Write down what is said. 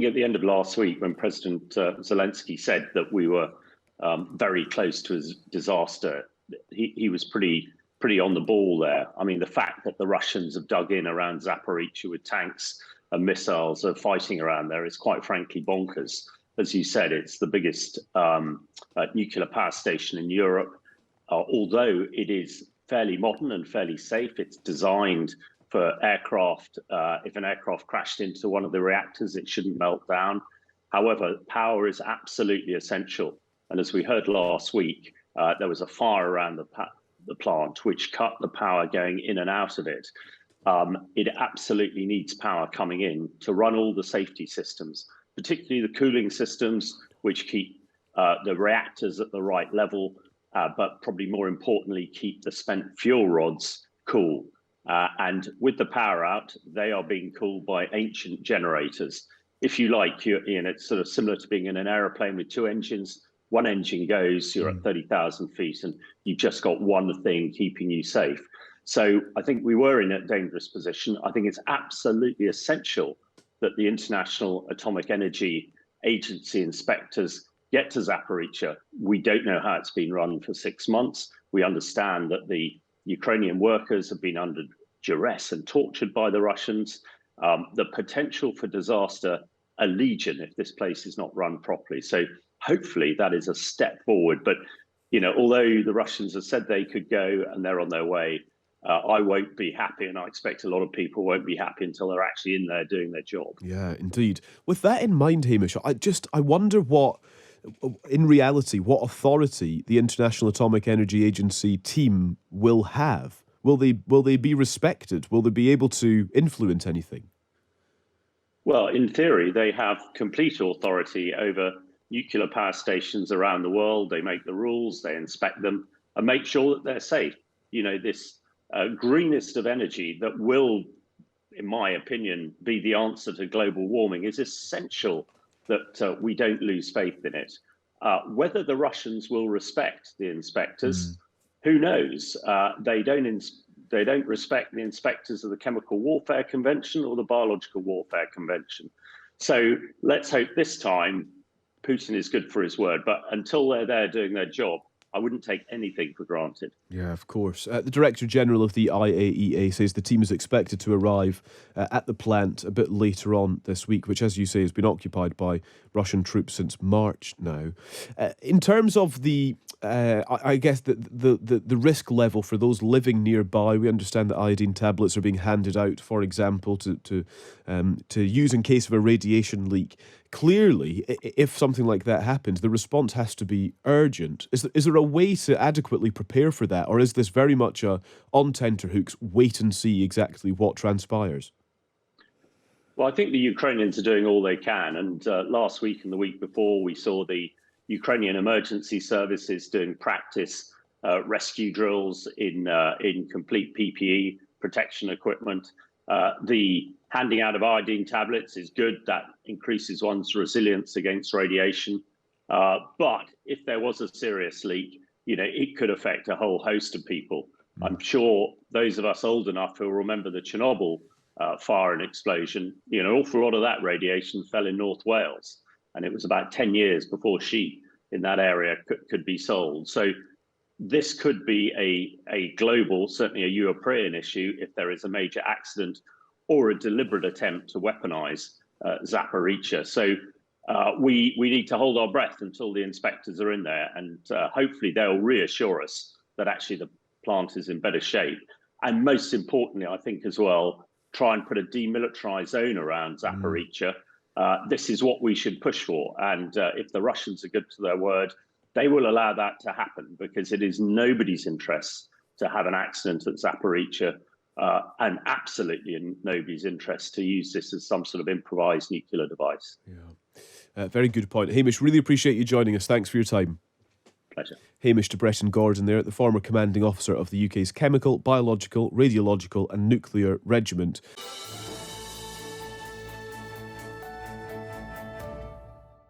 at the end of last week when President Zelensky said that we were very close to a disaster, he was pretty on the ball there. I mean, the fact that the Russians have dug in around Zaporizhzhia with tanks and missiles are fighting around there is quite frankly bonkers. As you said, it's the biggest nuclear power station in Europe. Although it is fairly modern and fairly safe, it's designed for aircraft. If an aircraft crashed into one of the reactors, it shouldn't melt down. However, power is absolutely essential. And as we heard last week, there was a fire around the plant, which cut the power going in and out of it. It absolutely needs power coming in to run all the safety systems, particularly the cooling systems, which keep the reactors at the right level, but probably more importantly, keep the spent fuel rods cool. And with the power out, they are being cooled by ancient generators. If you like, Ian, it's sort of similar to being in an aeroplane with two engines. One engine goes, you're at 30,000 feet, and you've just got one thing keeping you safe. So I think we were in a dangerous position. I think it's absolutely essential that the International Atomic Energy Agency inspectors get to Zaporizhzhia. We don't know how it's been run for 6 months. We understand that the Ukrainian workers have been under duress and tortured by the Russians. The potential for disaster are legion if this place is not run properly. So hopefully that is a step forward. But, you know, although the Russians have said they could go and they're on their way, I won't be happy, and I expect a lot of people won't be happy until they're actually in there doing their job. Yeah, indeed. With that in mind, Hamish, I wonder what, in reality, what authority the International Atomic Energy Agency team will have. Will they be respected? Will they be able to influence anything? Well, in theory, they have complete authority over nuclear power stations around the world. They make the rules, they inspect them, and make sure that they're safe. You know, this greenest of energy that will, in my opinion, be the answer to global warming is essential that we don't lose faith in it. Whether the Russians will respect the inspectors, who knows? They don't respect the inspectors of the Chemical Warfare Convention or the Biological Warfare Convention. So let's hope this time Putin is good for his word. But until they're there doing their job, I wouldn't take anything for granted. Yeah, of course. The Director General of the IAEA says the team is expected to arrive at the plant a bit later on this week, which, as you say, has been occupied by Russian troops since March now. In terms of the, I guess, the risk level for those living nearby, we understand that iodine tablets are being handed out, for example, to use in case of a radiation leak. Clearly, if something like that happens, the response has to be urgent. Is there a way to adequately prepare for that, or is this very much on tenterhooks, wait and see exactly what transpires? Well, I think the Ukrainians are doing all they can. And last week and the week before, we saw the Ukrainian emergency services doing practice rescue drills in complete PPE, protection equipment. The handing out of iodine tablets is good. That increases one's resilience against radiation. But if there was a serious leak, you know, it could affect a whole host of people. I'm sure those of us old enough who remember the Chernobyl fire and explosion, you know, an awful lot of that radiation fell in North Wales. And it was about 10 years before sheep in that area could be sold. So this could be a global, certainly a European issue if there is a major accident or a deliberate attempt to weaponize Zaporizhzhia. So we need to hold our breath until the inspectors are in there, and hopefully they'll reassure us that actually the plant is in better shape. And most importantly, I think as well, try and put a demilitarized zone around Zaporizhzhia. This is what we should push for. And if the Russians are good to their word, they will allow that to happen, because it is nobody's interest to have an accident at Zaporizhzhia, and absolutely in nobody's interest to use this as some sort of improvised nuclear device. Yeah, very good point. Hamish, really appreciate you joining us. Thanks for your time. Pleasure. Hamish De Bretton Gordon there, the former commanding officer of the UK's Chemical, Biological, Radiological and Nuclear Regiment.